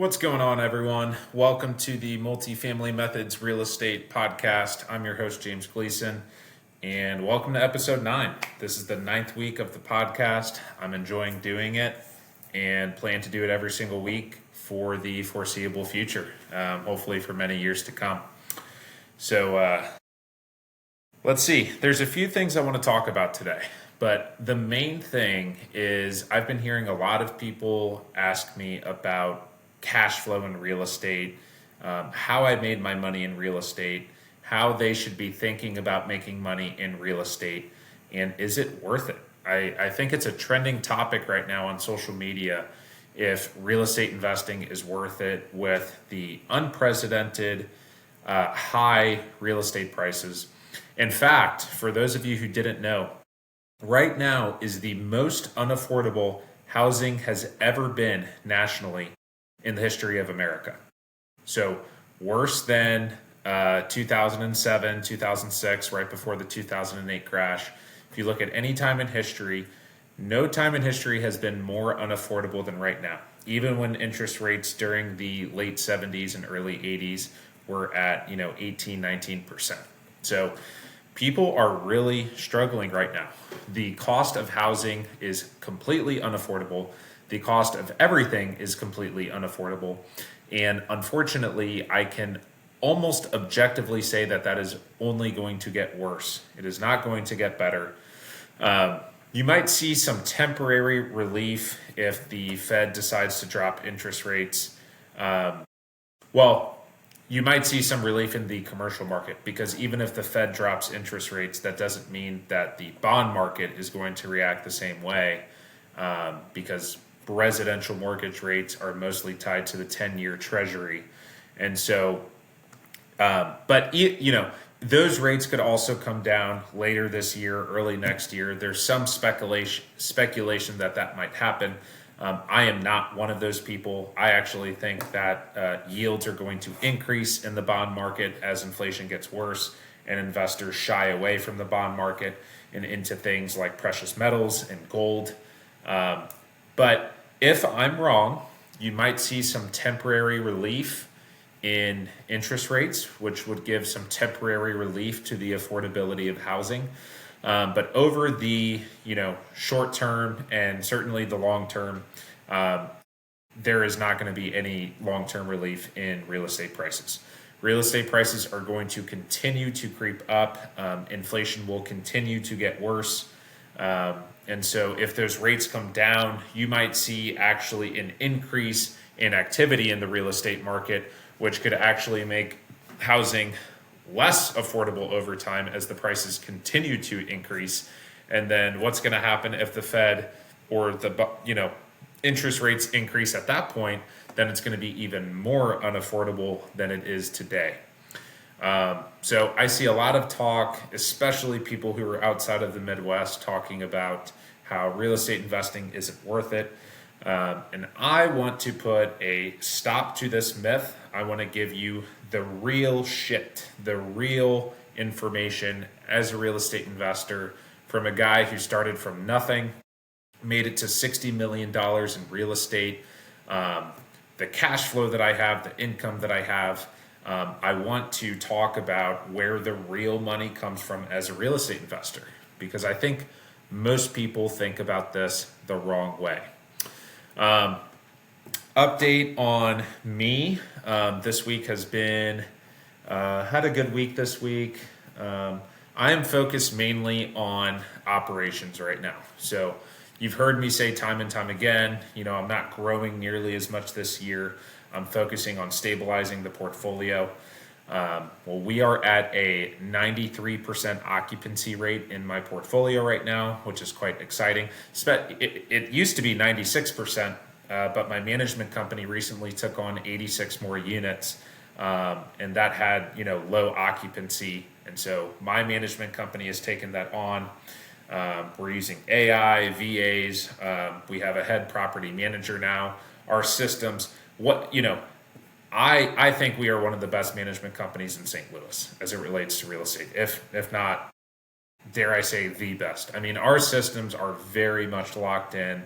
What's going on, everyone? Welcome to the Multifamily Methods Real Estate Podcast. I'm your host, James Gleason, and welcome to episode 9. This is the 9th week of the podcast. I'm enjoying doing it and plan to do it every single week for the foreseeable future, hopefully for many years to come. So let's see. There's a few things I want to talk about today, but the main thing is I've been hearing a lot of people ask me about cash flow in real estate, how I made my money in real estate, how they should be thinking about making money in real estate, and is it worth it? I think it's a trending topic right now on social media if real estate investing is worth it with the unprecedented high real estate prices. In fact, for those of you who didn't know, right now is the most unaffordable housing has ever been nationally in the history of America. So worse than 2007, 2006, right before the 2008 crash. If you look at any time in history, no time in history has been more unaffordable than right now. Even when interest rates during the late 70s and early 80s were at 18, 19%. So people are really struggling right now. The cost of housing is completely unaffordable. The cost of everything is completely unaffordable. And unfortunately, I can almost objectively say that that is only going to get worse. It is not going to get better. You might see some temporary relief if the Fed decides to drop interest rates. You might see some relief in the commercial market, because even if the Fed drops interest rates, that doesn't mean that the bond market is going to react the same way, because residential mortgage rates are mostly tied to the 10-year treasury. And so, those rates could also come down later this year, early next year. There's some speculation that might happen. I am not one of those people. I actually think that yields are going to increase in the bond market as inflation gets worse and investors shy away from the bond market and into things like precious metals and gold. But if I'm wrong, you might see some temporary relief in interest rates, which would give some temporary relief to the affordability of housing. But over the short term and certainly the long term, there is not going to be any long-term relief in real estate prices. Real estate prices are going to continue to creep up. Inflation will continue to get worse. And so if those rates come down, you might see actually an increase in activity in the real estate market, which could actually make housing less affordable over time as the prices continue to increase. And then what's going to happen if the Fed or the interest rates increase at that point? Then it's going to be even more unaffordable than it is today. So I see a lot of talk, especially people who are outside of the Midwest, talking about how real estate investing isn't worth it. And I want to put a stop to this myth. I want to give you the real shit, the real information as a real estate investor from a guy who started from nothing, made it to $60 million in real estate, the cash flow that I have, the income that I have. I want to talk about where the real money comes from as a real estate investor, because I think most people think about this the wrong way. Update on me. This week has been, had a good week this week. I am focused mainly on operations right now. So you've heard me say time and time again, I'm not growing nearly as much this year. I'm focusing on stabilizing the portfolio. We are at a 93% occupancy rate in my portfolio right now, which is quite exciting. It used to be 96%, but my management company recently took on 86 more units, and that had low occupancy. And so my management company has taken that on. We're using AI, VAs. We have a head property manager now. Our systems, I think we are one of the best management companies in St. Louis as it relates to real estate, if not, dare I say, the best. I mean, our systems are very much locked in.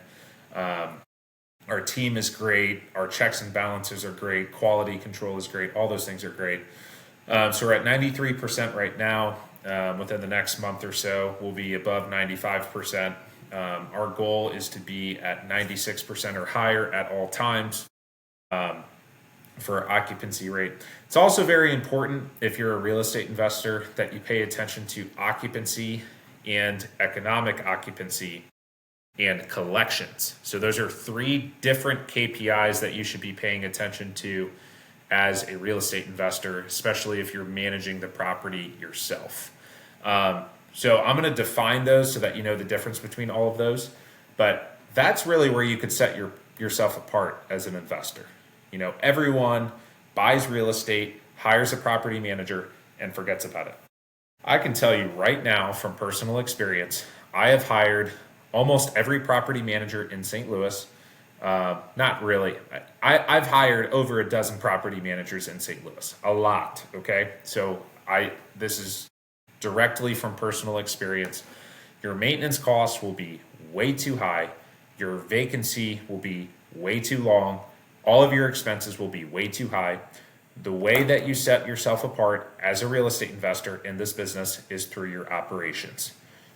Our team is great. Our checks and balances are great. Quality control is great. All those things are great. So we're at 93% right now. Within the next month or so, we'll be above 95%. Our goal is to be at 96% or higher at all times for occupancy rate. It's also very important, if you're a real estate investor, that you pay attention to occupancy and economic occupancy and collections. So those are three different KPIs that you should be paying attention to as a real estate investor, especially if you're managing the property yourself. So I'm going to define those so that you know the difference between all of those. But that's really where you could set yourself apart as an investor. You know, everyone buys real estate, hires a property manager, and forgets about it. I can tell you right now from personal experience, I have hired almost every property manager in St. Louis. Not really. I've hired over a dozen property managers in St. Louis. A lot, okay? So this is directly from personal experience. Your maintenance costs will be way too high. Your vacancy will be way too long. All of your expenses will be way too high. The way that you set yourself apart as a real estate investor in this business is through your operations.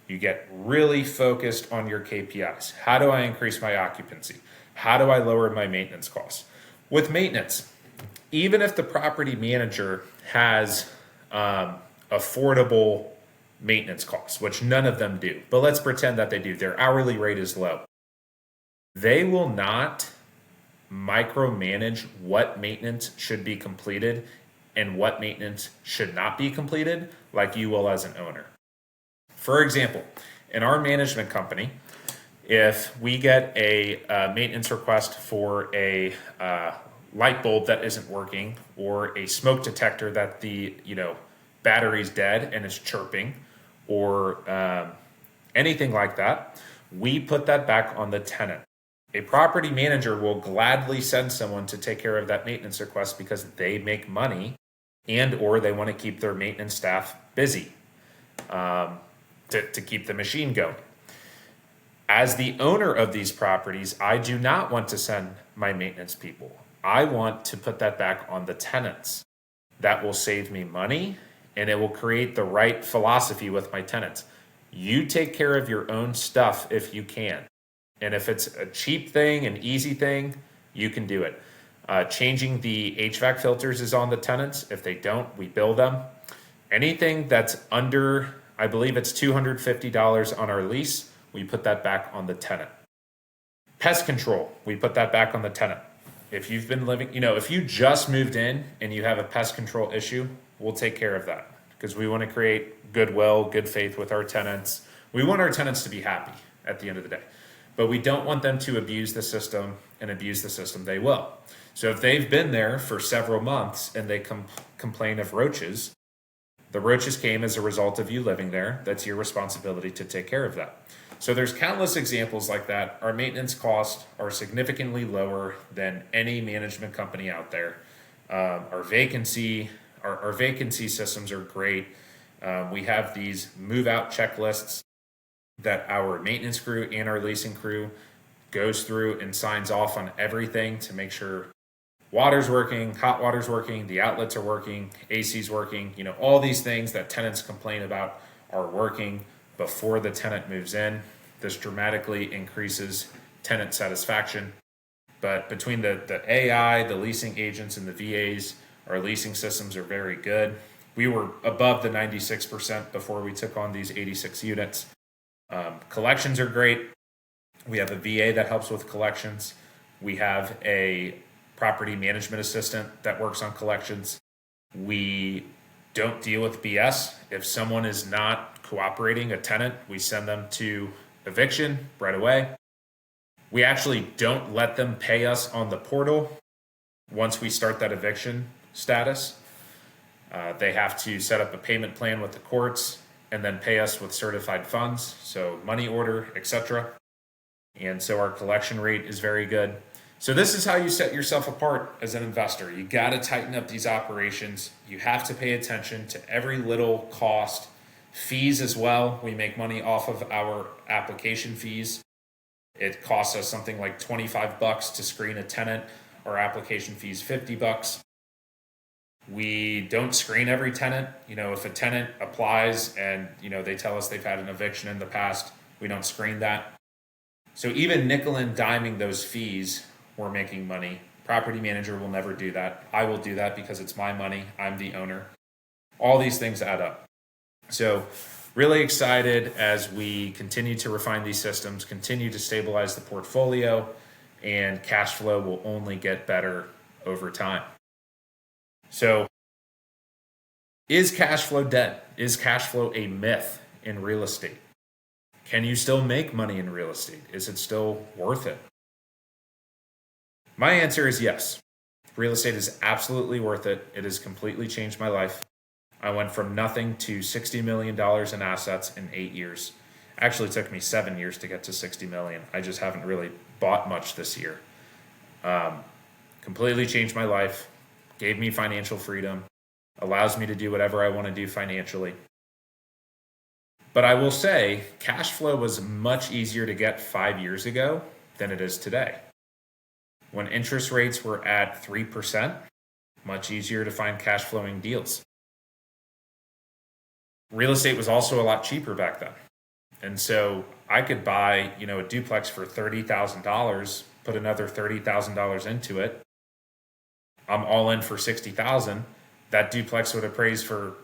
You get really focused on your KPIs. How do I increase my occupancy? How do I lower my maintenance costs? With maintenance, even if the property manager has affordable maintenance costs, which none of them do, but let's pretend that they do, their hourly rate is low. They will not micromanage what maintenance should be completed and what maintenance should not be completed like you will as an owner. For example, in our management company, if we get a maintenance request for a light bulb that isn't working, or a smoke detector that the battery's dead and is chirping, or anything like that, we put that back on the tenant. A property manager will gladly send someone to take care of that maintenance request because they make money, and or they want to keep their maintenance staff busy to keep the machine going. As the owner of these properties, I do not want to send my maintenance people. I want to put that back on the tenants. That will save me money, and it will create the right philosophy with my tenants. You take care of your own stuff if you can. And if it's a cheap thing, an easy thing, you can do it. Changing the HVAC filters is on the tenants. If they don't, we bill them. Anything that's under, I believe it's $250 on our lease, we put that back on the tenant. Pest control, we put that back on the tenant. If you've been living, if you just moved in and you have a pest control issue, we'll take care of that because we want to create goodwill, good faith with our tenants. We want our tenants to be happy at the end of the day. But we don't want them to abuse the system, and abuse the system they will. So if they've been there for several months and they complain of roaches, the roaches came as a result of you living there. That's your responsibility to take care of that. So there's countless examples like that. Our maintenance costs are significantly lower than any management company out there. Our vacancy systems are great. We have these move out checklists that our maintenance crew and our leasing crew goes through and signs off on everything to make sure water's working, hot water's working, the outlets are working, AC's working, all these things that tenants complain about are working before the tenant moves in. This dramatically increases tenant satisfaction. But between the AI, the leasing agents, and the VAs, our leasing systems are very good. We were above the 96% before we took on these 86 units. Collections are great. We have a VA that helps with collections. We have a property management assistant that works on collections. We don't deal with BS. If someone is not cooperating, a tenant, we send them to eviction right away. We actually don't let them pay us on the portal once we start that eviction status. They have to set up a payment plan with the courts and then pay us with certified funds, so money order, etc. And so our collection rate is very good. So this is how you set yourself apart as an investor. You got to tighten up these operations. You have to pay attention to every little cost. Fees as well. We make money off of our application fees. It costs us something like $25 to screen a tenant. Our application fee is $50. We don't screen every tenant. If a tenant applies and, they tell us they've had an eviction in the past, we don't screen that. So even nickel and diming those fees, we're making money. Property manager will never do that. I will do that because it's my money. I'm the owner. All these things add up. So really excited as we continue to refine these systems, continue to stabilize the portfolio, and cash flow will only get better over time. So is cash flow dead? Is cash flow a myth in real estate? Can you still make money in real estate? Is it still worth it? My answer is yes. Real estate is absolutely worth it. It has completely changed my life. I went from nothing to $60 million in assets in 8 years. Actually, it took me 7 years to get to 60 million. I just haven't really bought much this year. Completely changed my life, gave me financial freedom, allows me to do whatever I want to do financially. But I will say, cash flow was much easier to get 5 years ago than it is today. When interest rates were at 3%, much easier to find cash flowing deals. Real estate was also a lot cheaper back then. And so I could buy, a duplex for $30,000, put another $30,000 into it. I'm all in for $60,000. That duplex would appraise for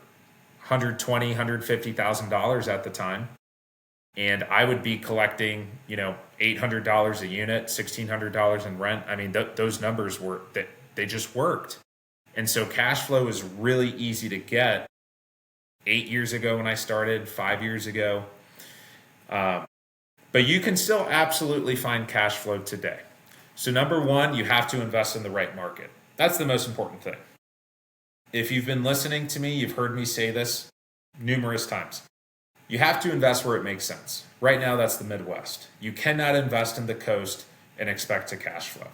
$120,000, $150,000 at the time. And I would be collecting, $800 a unit, $1,600 in rent. I mean, those numbers they just worked. And so cash flow is really easy to get 8 years ago when I started, 5 years ago. But you can still absolutely find cash flow today. So number one, you have to invest in the right market. That's the most important thing. If you've been listening to me, you've heard me say this numerous times. You have to invest where it makes sense. Right now, that's the Midwest. You cannot invest in the coast and expect to cash flow.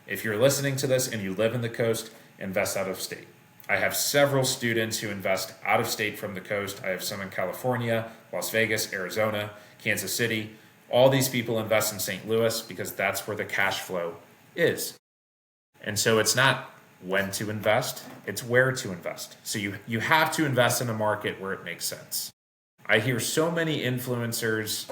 If you're listening to this and you live in the coast, invest out of state. I have several students who invest out of state from the coast. I have some in California, Las Vegas, Arizona, Kansas City. All these people invest in St. Louis because that's where the cash flow is. And so it's not when to invest, it's where to invest. So you have to invest in a market where it makes sense. I hear so many influencers.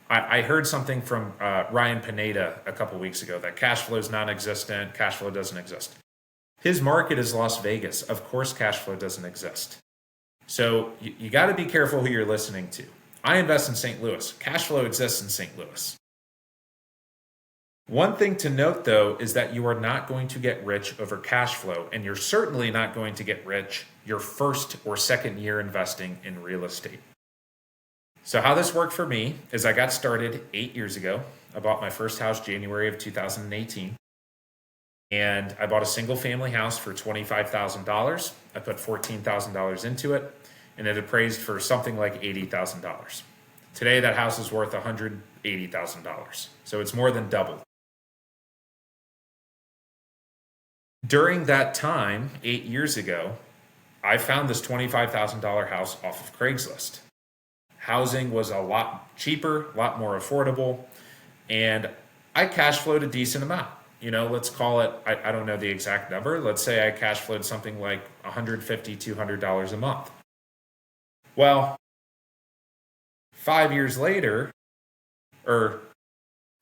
I heard something from Ryan Pineda a couple weeks ago that cash flow is non-existent, cash flow doesn't exist. His market is Las Vegas. Of course, cash flow doesn't exist. So you got to be careful who you're listening to. I invest in St. Louis. Cash flow exists in St. Louis. One thing to note, though, is that you are not going to get rich over cash flow, and you're certainly not going to get rich your first or second year investing in real estate. So how this worked for me is I got started 8 years ago. I bought my first house January of 2018. And I bought a single family house for $25,000. I put $14,000 into it, and it appraised for something like $80,000. Today, that house is worth $180,000. So it's more than doubled. During that time, 8 years ago, I found this $25,000 house off of Craigslist. Housing was a lot cheaper, a lot more affordable, and I cash flowed a decent amount. Let's call it, I don't know the exact number. Let's say I cash flowed something like $150, $200 a month. Well, 5 years later, or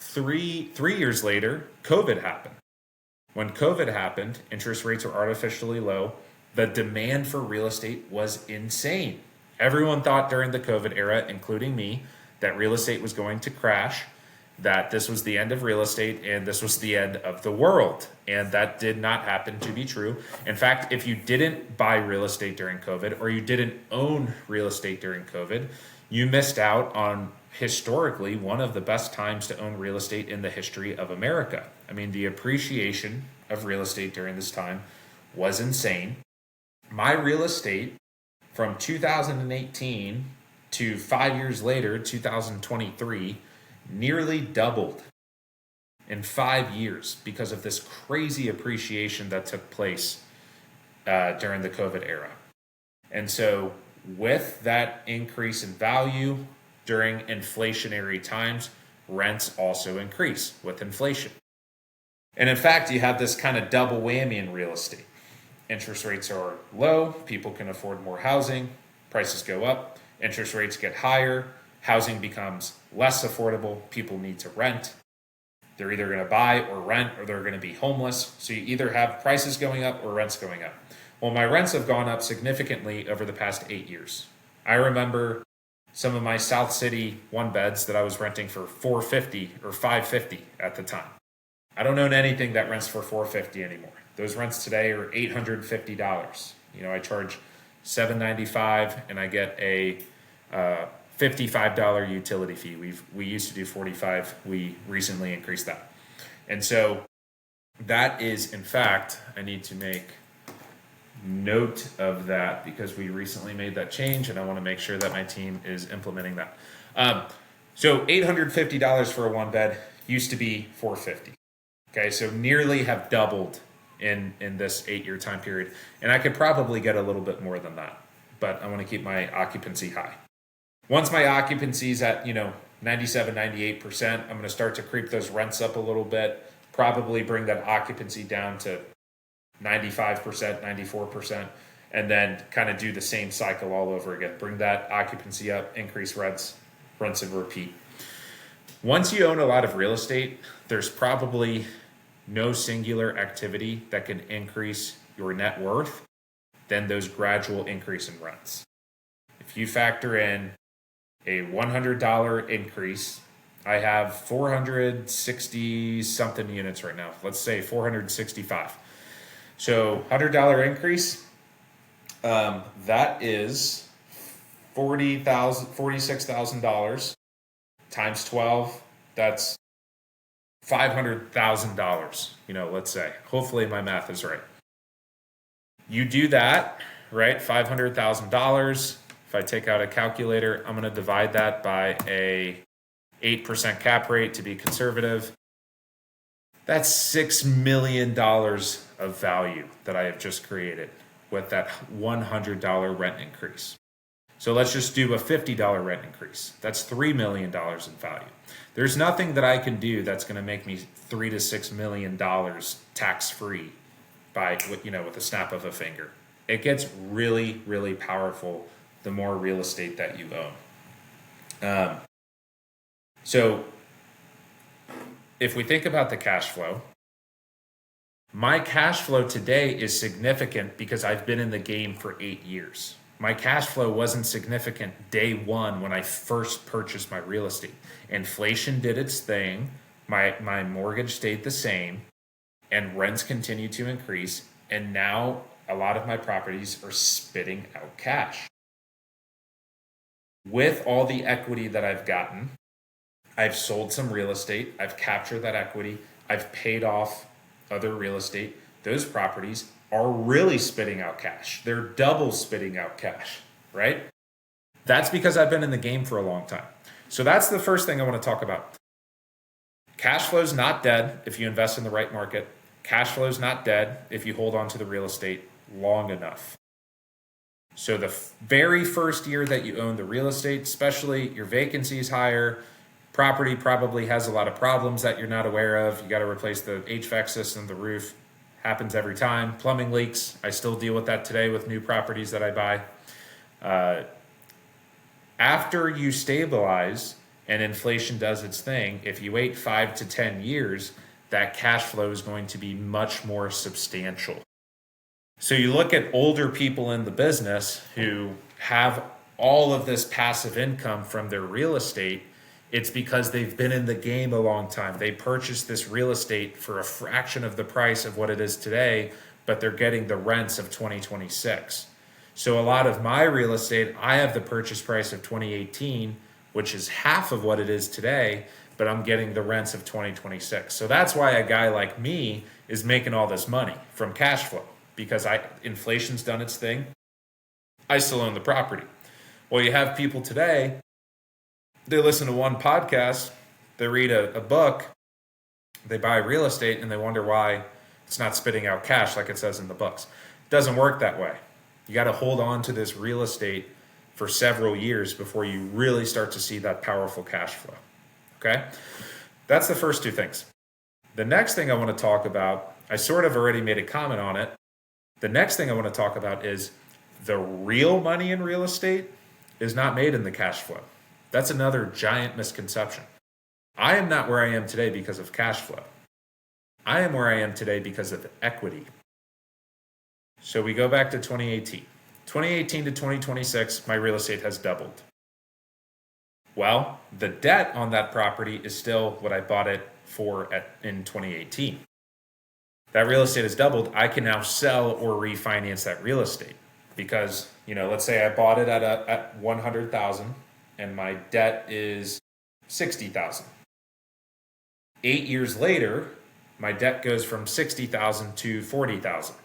three years later, COVID happened. When COVID happened, interest rates were artificially low. The demand for real estate was insane. Everyone thought during the COVID era, including me, that real estate was going to crash, that this was the end of real estate and this was the end of the world. And that did not happen to be true. In fact, if you didn't buy real estate during COVID or you didn't own real estate during COVID, you missed out on historically one of the best times to own real estate in the history of America. I mean, the appreciation of real estate during this time was insane. My real estate from 2018 to 5 years later, 2023, nearly doubled in 5 years because of this crazy appreciation that took place during the COVID era. And so with that increase in value during inflationary times, rents also increase with inflation. And in fact, you have this kind of double whammy in real estate. Interest rates are low, people can afford more housing, prices go up, interest rates get higher, housing becomes less affordable, people need to rent. They're either going to buy or rent, or they're going to be homeless. So you either have prices going up or rents going up. Well, my rents have gone up significantly over the past 8 years. I remember some of my South City one beds that I was renting for $450 or $550 at the time. I don't own anything that rents for $450 anymore. Those rents today are $850. I charge $795 and I get a $55 utility fee. We used to do $45. We recently increased that. And so that is, in fact, I need to make note of that because we recently made that change and I want to make sure that my team is implementing that. So $850 for a one bed used to be $450. Okay, so nearly have doubled in this 8-year time period. And I could probably get a little bit more than that, but I want to keep my occupancy high. Once my occupancy is at, 97, 98%, I'm going to start to creep those rents up a little bit, probably bring that occupancy down to 95%, 94%, and then kind of do the same cycle all over again. Bring that occupancy up, increase rents and repeat. Once you own a lot of real estate, there's probably no singular activity that can increase your net worth than those gradual increase in rents. If you factor in a $100 increase, I have 460 something units right now. Let's say 465. So $100 increase, that is $46,000 times 12. That's $500,000. Let's say. Hopefully my math is right. You do that, right? $500,000. If I take out a calculator, I'm going to divide that by a 8% cap rate to be conservative. That's $6 million of value that I have just created with that $100 rent increase. So let's just do a $50 rent increase. That's $3 million in value. There's nothing that I can do that's going to make me $3 to $6 million tax-free with a snap of a finger. It gets really, really powerful the more real estate that you own. So if we think about the cash flow, my cash flow today is significant because I've been in the game for 8 years. My cash flow wasn't significant day one when I first purchased my real estate. Inflation did its thing. My mortgage stayed the same and rents continue to increase. And now a lot of my properties are spitting out cash. With all the equity that I've gotten, I've sold some real estate. I've captured that equity. I've paid off other real estate. Those properties are really spitting out cash. They're double spitting out cash, right? That's because I've been in the game for a long time. So that's the first thing I want to talk about. Cash flow is not dead if you invest in the right market. Cash flow is not dead if you hold on to the real estate long enough. So the very first year that you own the real estate, especially your vacancy is higher, property probably has a lot of problems that you're not aware of. You got to replace the HVAC system, the roof. Happens every time. Plumbing leaks. I still deal with that today with new properties that I buy. After you stabilize and inflation does its thing, if you wait 5 to 10 years, that cash flow is going to be much more substantial. So you look at older people in the business who have all of this passive income from their real estate. It's because they've been in the game a long time. They purchased this real estate for a fraction of the price of what it is today, but they're getting the rents of 2026. So a lot of my real estate, I have the purchase price of 2018, which is half of what it is today, but I'm getting the rents of 2026. So that's why a guy like me is making all this money from cash flow, because inflation's done its thing. I still own the property. Well, you have people today, they listen to one podcast, they read a book, they buy real estate, and they wonder why it's not spitting out cash like it says in the books. It doesn't work that way. You got to hold on to this real estate for several years before you really start to see that powerful cash flow. Okay? That's the first two things. The next thing I want to talk about, I sort of already made a comment on it. The next thing I want to talk about is the real money in real estate is not made in the cash flow. That's another giant misconception. I am not where I am today because of cash flow. I am where I am today because of equity. So we go back to 2018. 2018 to 2026, my real estate has doubled. Well, the debt on that property is still what I bought it for in 2018. That real estate has doubled. I can now sell or refinance that real estate because, let's say I bought it at 100,000 and my debt is 60,000. 8 years later, my debt goes from 60,000 to 40,000,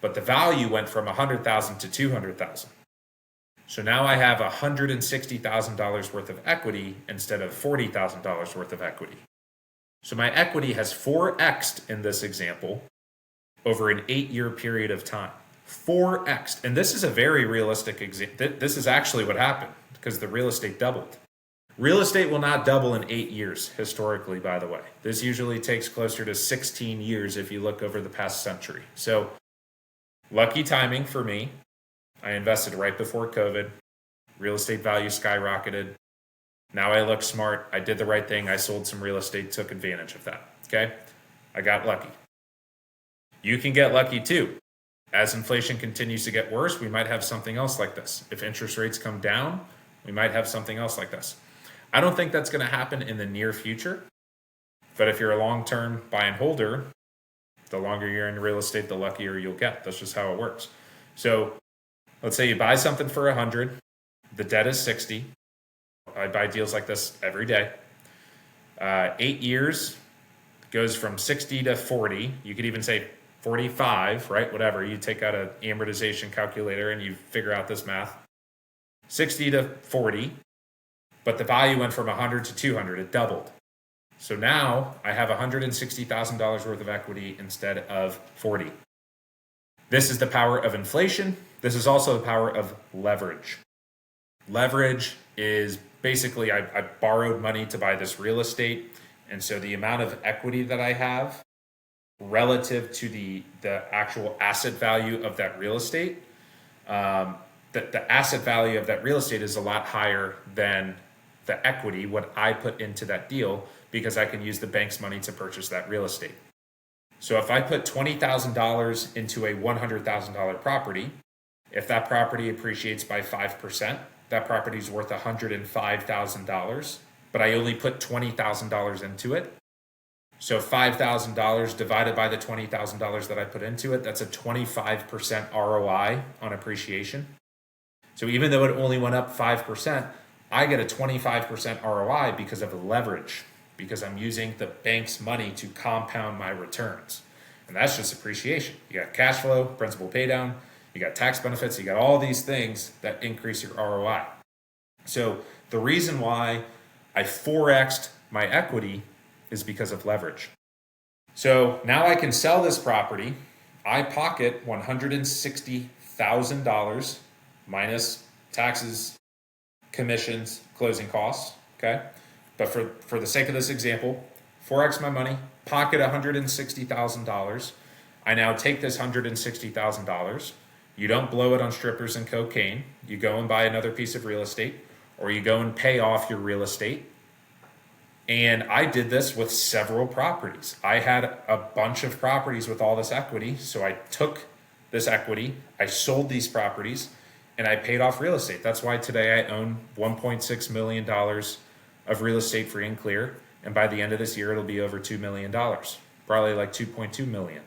but the value went from 100,000 to 200,000. So now I have $160,000 worth of equity instead of $40,000 worth of equity. So my equity has 4x'd in this example over an 8-year period of time. 4x'd. And this is a very realistic example. This is actually what happened because the real estate doubled. Real estate will not double in 8 years, historically, by the way. This usually takes closer to 16 years if you look over the past century. So lucky timing for me. I invested right before COVID. Real estate value skyrocketed. Now I look smart. I did the right thing. I sold some real estate, took advantage of that. Okay? I got lucky. You can get lucky too. As inflation continues to get worse, we might have something else like this. If interest rates come down, we might have something else like this. I don't think that's going to happen in the near future. But if you're a long-term buy and holder, the longer you're in real estate, the luckier you'll get. That's just how it works. So let's say you buy something for 100, the debt is 60. I buy deals like this every day. 8 years goes from 60 to 40. You could even say 45, right? Whatever. You take out an amortization calculator and you figure out this math. 60 to 40, but the value went from 100 to 200. It doubled. So now I have $160,000 worth of equity instead of 40. This is the power of inflation. This is also the power of leverage. Leverage is basically I borrowed money to buy this real estate. And so the amount of equity that I have relative to the actual asset value of that real estate, the asset value of that real estate is a lot higher than the equity, what I put into that deal, because I can use the bank's money to purchase that real estate. So if I put $20,000 into a $100,000 property, if that property appreciates by 5%, that property is worth $105,000, but I only put $20,000 into it. So $5,000 divided by the $20,000 that I put into it, that's a 25% ROI on appreciation. So even though it only went up 5%, I get a 25% ROI because of the leverage, because I'm using the bank's money to compound my returns. And that's just appreciation. You got cash flow, principal pay down, you got tax benefits, you got all these things that increase your ROI. So the reason why I 4x'd my equity is because of leverage. So now I can sell this property. I pocket $160,000 minus taxes, commissions, closing costs, okay? But for the sake of this example, 4x my money, pocket $160,000. I now take this $160,000. You don't blow it on strippers and cocaine. You go and buy another piece of real estate, or you go and pay off your real estate. And I did this with several properties. I had a bunch of properties with all this equity. So I took this equity, I sold these properties, and I paid off real estate. That's why today I own $1.6 million of real estate free and clear. And by the end of this year, it'll be over $2 million, probably like 2.2 million.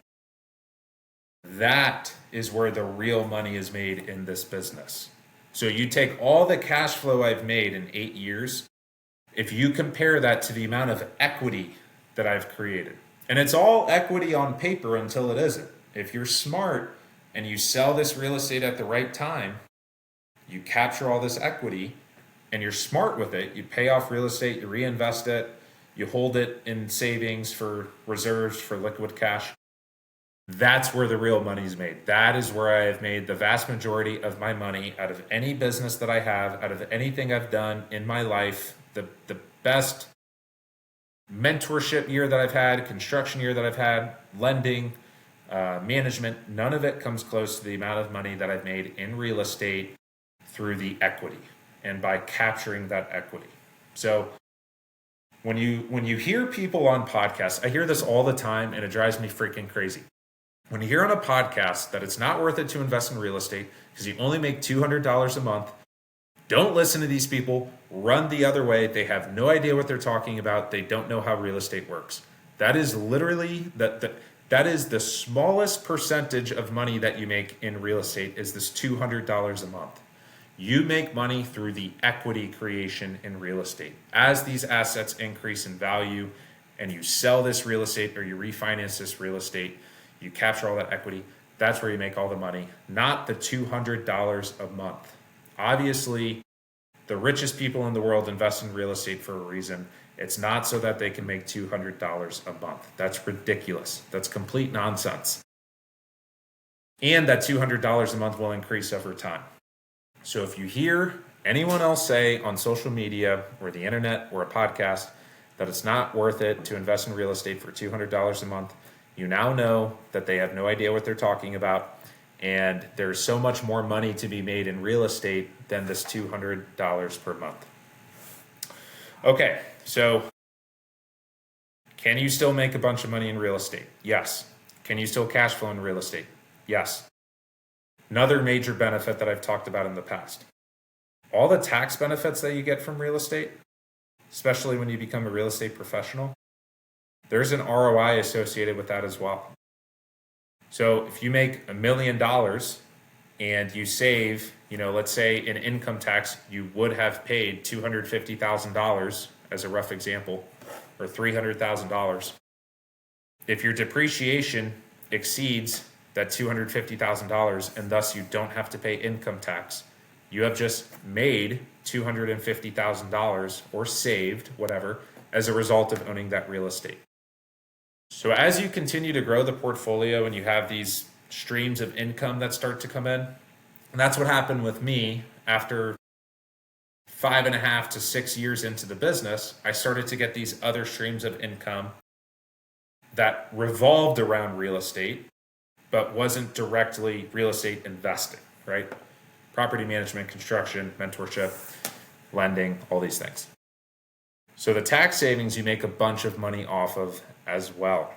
That is where the real money is made in this business. So you take all the cash flow I've made in 8 years, if you compare that to the amount of equity that I've created, and it's all equity on paper until it isn't. If you're smart and you sell this real estate at the right time, you capture all this equity and you're smart with it. You pay off real estate, you reinvest it, you hold it in savings for reserves for liquid cash. That's where the real money is made. That is where I have made the vast majority of my money out of any business that I have, out of anything I've done in my life. The best mentorship year that I've had, construction year that I've had, lending, management, none of it comes close to the amount of money that I've made in real estate through the equity and by capturing that equity. So when you hear people on podcasts, I hear this all the time and it drives me freaking crazy. When you hear on a podcast that it's not worth it to invest in real estate because you only make $200 a month, don't listen to these people. Run the other way. They have no idea what they're talking about. They don't know how real estate works. That is literally that is the smallest percentage of money that you make in real estate is this $200 a month. You make money through the equity creation in real estate. As these assets increase in value and you sell this real estate or you refinance this real estate, you capture all that equity. That's where you make all the money, not the $200 a month. Obviously, the richest people in the world invest in real estate for a reason. It's not so that they can make $200 a month. That's ridiculous. That's complete nonsense. And that $200 a month will increase over time. So if you hear anyone else say on social media or the internet or a podcast that it's not worth it to invest in real estate for $200 a month, you now know that they have no idea what they're talking about. And there's so much more money to be made in real estate than this $200 per month. Okay, so can you still make a bunch of money in real estate? Yes. Can you still cash flow in real estate? Yes. Another major benefit that I've talked about in the past. All the tax benefits that you get from real estate, especially when you become a real estate professional, there's an ROI associated with that as well. So if you make $1 million and you save, let's say in income tax, you would have paid $250,000 as a rough example, or $300,000. If your depreciation exceeds that $250,000 and thus you don't have to pay income tax, you have just made $250,000 or saved whatever as a result of owning that real estate. So as you continue to grow the portfolio and you have these streams of income that start to come in, and that's what happened with me after 5.5 to 6 years into the business, I started to get these other streams of income that revolved around real estate, but wasn't directly real estate investing, right? Property management, construction, mentorship, lending, all these things. So the tax savings you make a bunch of money off of as well.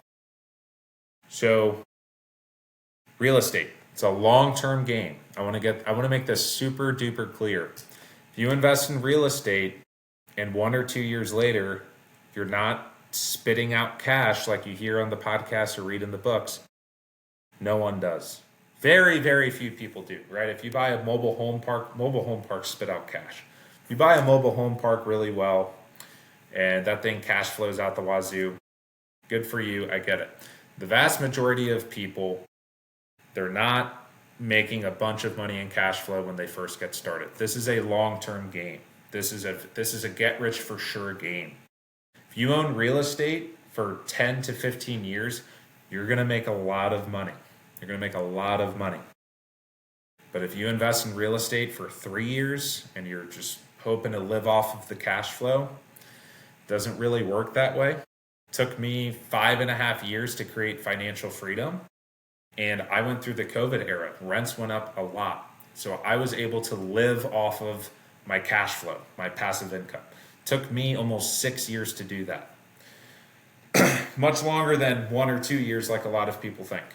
So real estate, it's a long-term game. I want to make this super duper clear. If you invest in real estate and 1 or 2 years later, you're not spitting out cash like you hear on the podcast or read in the books, no one does. Very, very few people do, right? If you buy a mobile home parks spit out cash. If you buy a mobile home park really well and that thing cash flows out the wazoo, good for you, I get it. The vast majority of people, they're not making a bunch of money in cash flow when they first get started. This is a long-term game. This is a get-rich-for-sure game. If you own real estate for 10 to 15 years, you're going to make a lot of money. You're going to make a lot of money. But if you invest in real estate for 3 years and you're just hoping to live off of the cash flow, it doesn't really work that way. It took me 5.5 years to create financial freedom. And I went through the COVID era. Rents went up a lot. So I was able to live off of my cash flow, my passive income. It took me almost 6 years to do that. Much longer than 1 or 2 years like a lot of people think.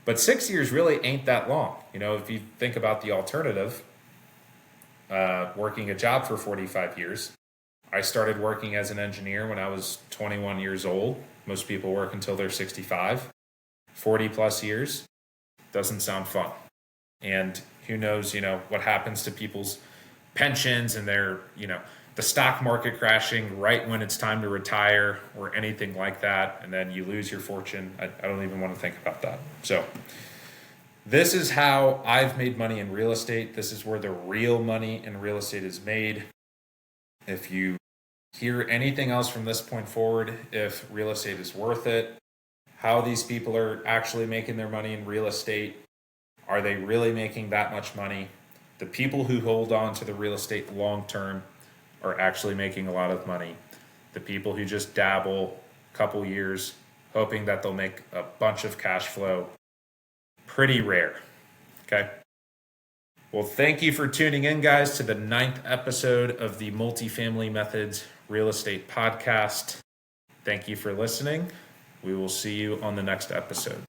But 6 years really ain't that long. If you think about the alternative, working a job for 45 years. I started working as an engineer when I was 21 years old. Most people work until they're 65. 40 plus years doesn't sound fun. And who knows, what happens to people's pensions and their, the stock market crashing right when it's time to retire or anything like that. And then you lose your fortune. I don't even want to think about that. So this is how I've made money in real estate. This is where the real money in real estate is made. If you hear anything else from this point forward, if real estate is worth it, how these people are actually making their money in real estate, are they really making that much money? The people who hold on to the real estate long term are actually making a lot of money. The people who just dabble a couple years, hoping that they'll make a bunch of cash flow, pretty rare. Okay. Well, thank you for tuning in, guys, to the 9th episode of the Multifamily Methods Real Estate Podcast. Thank you for listening. We will see you on the next episode.